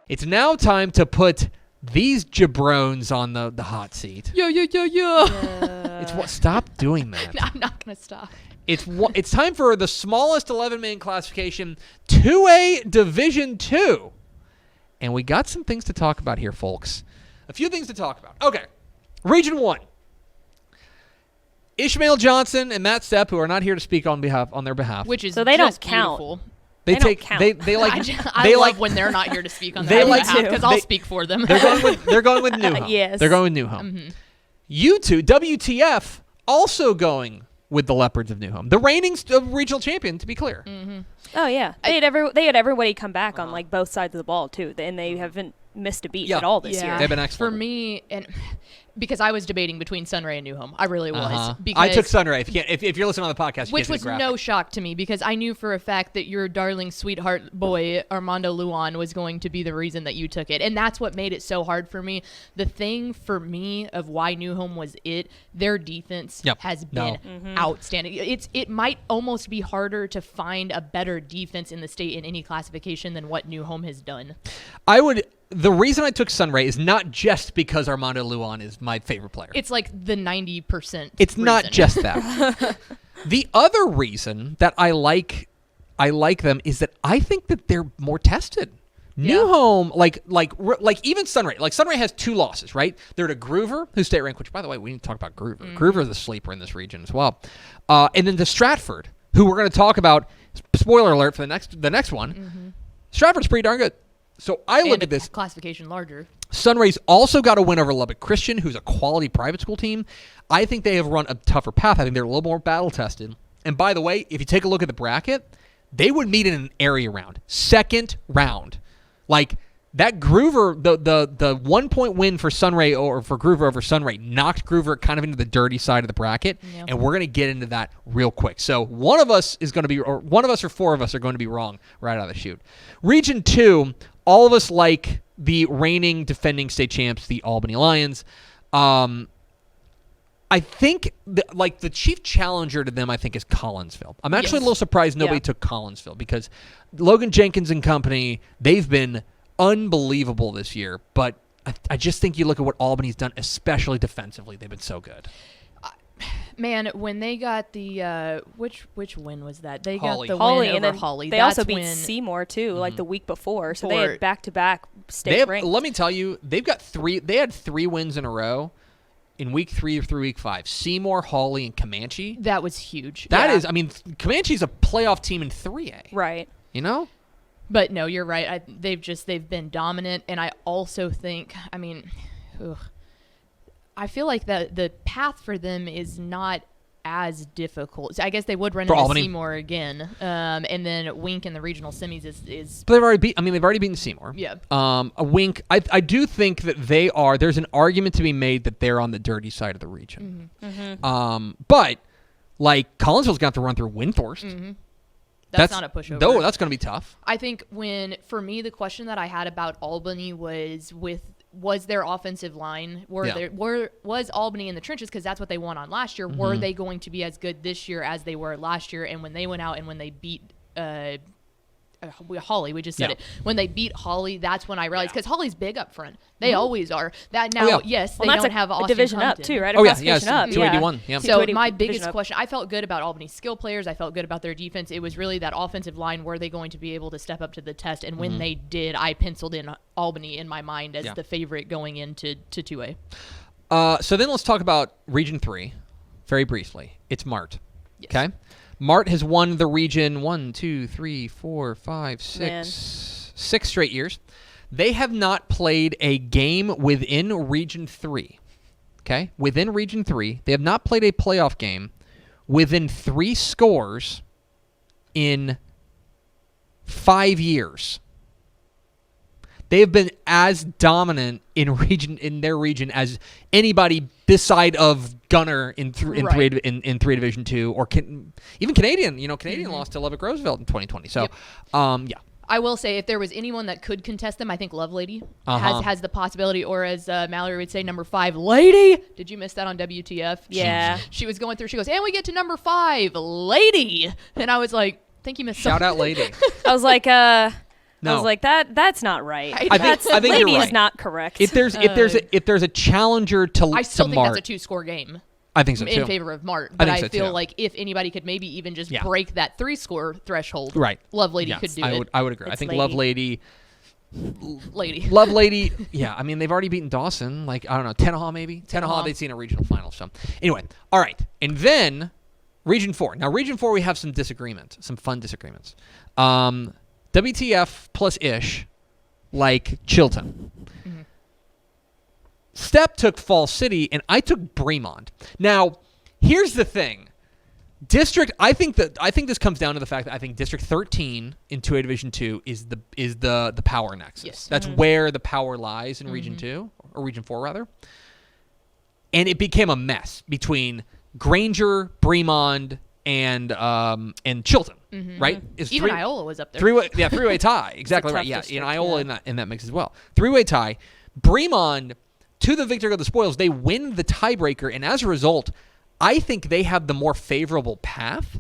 It's now time to put these jabrones on the hot seat. Yeah. Stop doing that. No, I'm not going to stop. It's time for the smallest 11-man classification, 2A Division 2. And we got some things to talk about here, folks. A few things to talk about. Okay. Region 1. Ishmael Johnson and Matt Stepp, who are not here to speak on their behalf. Which is so they just don't count. beautiful. They don't count. They like I love when they're not here to speak on their behalf because I'll speak for them. They're going with New Home. Yes. They're going with New Home. Mm-hmm. You two, WTF, also going with the Leopards of New Home. The reigning regional champion, to be clear. Mm-hmm. Oh yeah, they had everybody come back on like both sides of the ball too, and they haven't missed a beat at all this year. They've been excellent. For me, and because I was debating between Sunray and New Home, I really was. Because I took Sunray. If you're listening on the podcast, which was no shock to me because I knew for a fact that your darling sweetheart boy Armando Luan was going to be the reason that you took it, and that's what made it so hard for me. The thing for me of why New Home was their defense has been outstanding. It might almost be harder to find a better defense in the state in any classification than what New Home has done. The reason I took Sunray is not just because Armando Luan is my favorite player. It's like the 90%. It's not just that. The other reason that I like them is that I think that they're more tested. New Home, like even Sunray. Like Sunray has 2 losses, right? They're to Groover, who's state ranked, which, by the way, we need to talk about Groover. Groover is a sleeper in this region as well. And then to Stratford, who we're going to talk about, spoiler alert for the next one. Stratford's pretty darn good. So I look at this classification larger. Sunray's also got a win over Lubbock Christian, who's a quality private school team. I think they have run a tougher path. I think they're a little more battle tested. And by the way, if you take a look at the bracket, they would meet in an area round, second round. Like that Groover, the 1 point win for Sunray or for Groover over Sunray knocked Groover kind of into the dirty side of the bracket, and we're going to get into that real quick. So one of us or 4 of us are going to be wrong right out of the chute. Region 2. All of us like the reigning defending state champs, the Albany Lions. I think the chief challenger to them, I think, is Collinsville. I'm actually a little surprised nobody took Collinsville because Logan Jenkins and company, they've been unbelievable this year. But I just think you look at what Albany's done, especially defensively, they've been so good. Man, when they got the which win was that? They Holly. got the Holly, win and over then Holly. They also beat Seymour too, like the week before. So they had back-to-back state ranked. Let me tell you, they had 3 wins in a row in week 3 through week 5. Seymour, Holly, and Comanche. That was huge. That is, I mean, Comanche's a playoff team in 3A. Right. You know? But no, you're right. They've been dominant, and I also think, I feel like the path for them is not as difficult. So I guess they would run into Seymour again, and then Wink in the regional semis is. But they've already beaten Seymour. Yeah. A Wink. I do think that they are. There's an argument to be made that they're on the dirty side of the region. But like Collinsville's going to have to run through Windthorst. That's not a pushover. No, that's going to be tough. I think for me, the question that I had about Albany was their offensive line. Was Albany in the trenches because that's what they won on last year? Were they going to be as good this year as they were last year? And when they went out and when they beat Holly, we just said it. When they beat Holly, that's when I realized because Holly's big up front. They always are. That now, yes, they don't have Austin division Compton. up too, right? Oh yeah, up. 281. Yeah. So my biggest question, I felt good about Albany's skill players. I felt good about their defense. It was really that offensive line. Were they going to be able to step up to the test? And when they did, I penciled in Albany in my mind as the favorite going into 2A. So then let's talk about Region 3 very briefly. It's Mart. Yes. Okay. Mart has won the region 6 straight years. They have not played a game within Region 3. Okay? Within Region 3, they have not played a playoff game within 3 scores in 5 years. They have been as dominant in their region as anybody this side of Gunner in 3 Division 2 or even Canadian. Canadian lost to Lubbock Roosevelt in 2020. So, I will say if there was anyone that could contest them, I think Lovelady has the possibility, or as Mallory would say, number 5, Lady. Did you miss that on WTF? Yeah. She was going through. She goes, and we get to number 5, Lady. And I was like, think you missed Shout something. out Lady. I was like, No. I was like, that's not right. I think Lady you're right. is not correct. If there's a challenger to I still think Mart, that's a 2-score game. I think so too. In favor of Mart, but I so feel too. like if anybody could maybe even just break that 3-score threshold, right? Lovelady could do it. I would agree. I think Lovelady. Love Lady, yeah. I mean, they've already beaten Dawson. Like, I don't know, Tenaha maybe. Tenaha, they'd seen a regional final. So, anyway, all right. And then Region 4. Now, Region 4, we have some disagreement, some fun disagreements. WTF plus Ish, like Chilton. Mm-hmm. Step took Fall City, and I took Bremond. Now, here's the thing. I think this comes down to the fact that I think District 13 in 2A Division 2 is the power nexus. Yes. That's where the power lies in Region 2, or Region 4 rather. And it became a mess between Granger, Bremond, and Chilton, right? Even Iola was up there. Three-way tie. Exactly right. Yeah, district, Iola in that mix as well. Three-way tie. Bremond, to the victor of the spoils, they win the tiebreaker, and as a result, I think they have the more favorable path.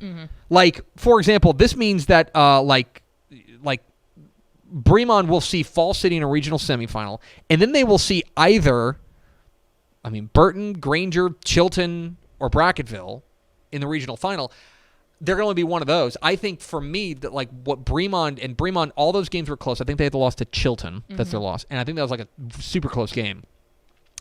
Like, for example, this means that like Bremond will see Fall City in a regional semifinal, and then they will see either, Burton, Granger, Chilton, or Bracketville in the regional final. They're going to be one of those. I think for me, that like what Bremond, all those games were close. I think they had the loss to Chilton. That's their loss, and I think that was like a super close game.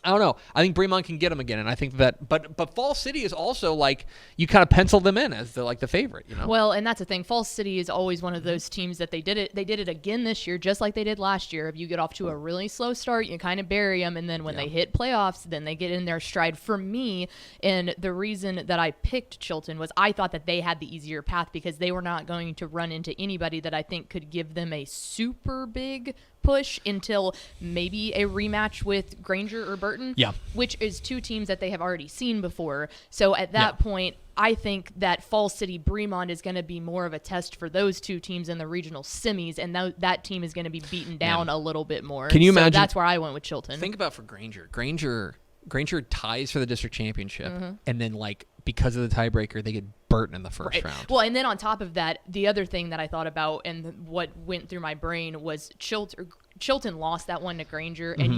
I don't know. I think Bremond can get them again, and I think that. But Fall City is also like you kind of pencil them in as the favorite, you know. Well, and that's the thing. Fall City is always one of those teams that they did it again this year, just like they did last year. If you get off to a really slow start, you kind of bury them, and then when they hit playoffs, then they get in their stride. For me, and the reason that I picked Chilton was I thought that they had the easier path because they were not going to run into anybody that I think could give them a super big push until maybe a rematch with Granger or Burton, which is two teams that they have already seen before. So at that point, I think that Fall City Bremond is going to be more of a test for those two teams in the regional semis, and that team is going to be beaten down a little bit more. Can you imagine? That's where I went with Chilton. Think about for Granger. Granger ties for the district championship, and then because of the tiebreaker, they get Burton in the first round. Well, and then on top of that, the other thing that I thought about and what went through my brain was Chilton lost that one to Granger, and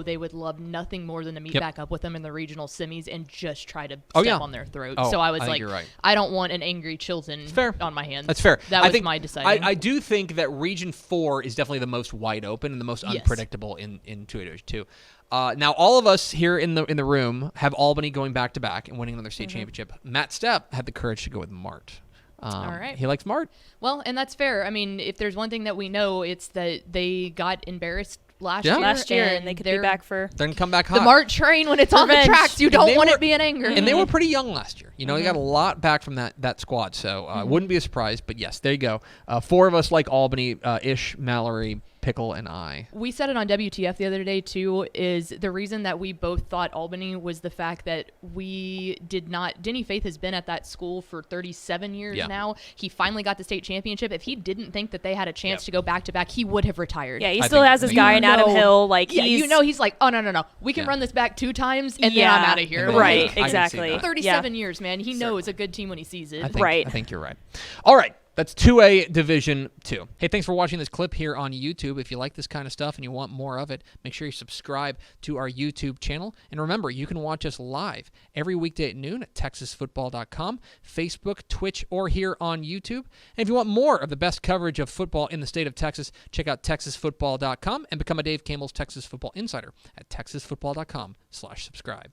they would love nothing more than to meet back up with them in the regional semis and just try to step on their throat. So I was like, I don't want an angry Chilton on my hands. That's fair. That was my deciding. I do think that Region 4 is definitely the most wide open and the most unpredictable in 2A Division 2. Now, all of us here in the room have Albany going back-to-back and winning another state championship. Matt Stepp had the courage to go with Mart. All right. He likes Mart. Well, and that's fair. I mean, if there's one thing that we know, it's that they got embarrassed last year. And they could be back for... Then come back hot. The Mart train, when it's on the tracks, you don't want it being anger. And they were pretty young last year. You know, they got a lot back from that squad. So wouldn't be a surprise. But yes, there you go. 4 of us like Albany, Ish, Mallory, Pickle, and I. We said it on WTF the other day, too, is the reason that we both thought Albany was the fact that we did not... Denny Faith has been at that school for 37 years now. He finally got the state championship. If he didn't think that they had a chance to go back-to-back, he would have retired. Yeah, he still has his guy in Adam Hill. He's like, oh, no. We can run this back 2 times, and then I'm out of here. Right, exactly. 37 years, man. He knows a good team when he sees it. I think you're right. All right. That's 2A Division 2. Hey, thanks for watching this clip here on YouTube. If you like this kind of stuff and you want more of it, make sure you subscribe to our YouTube channel. And remember, you can watch us live every weekday at noon at TexasFootball.com, Facebook, Twitch, or here on YouTube. And if you want more of the best coverage of football in the state of Texas, check out TexasFootball.com and become a Dave Campbell's Texas Football Insider at TexasFootball.com/subscribe.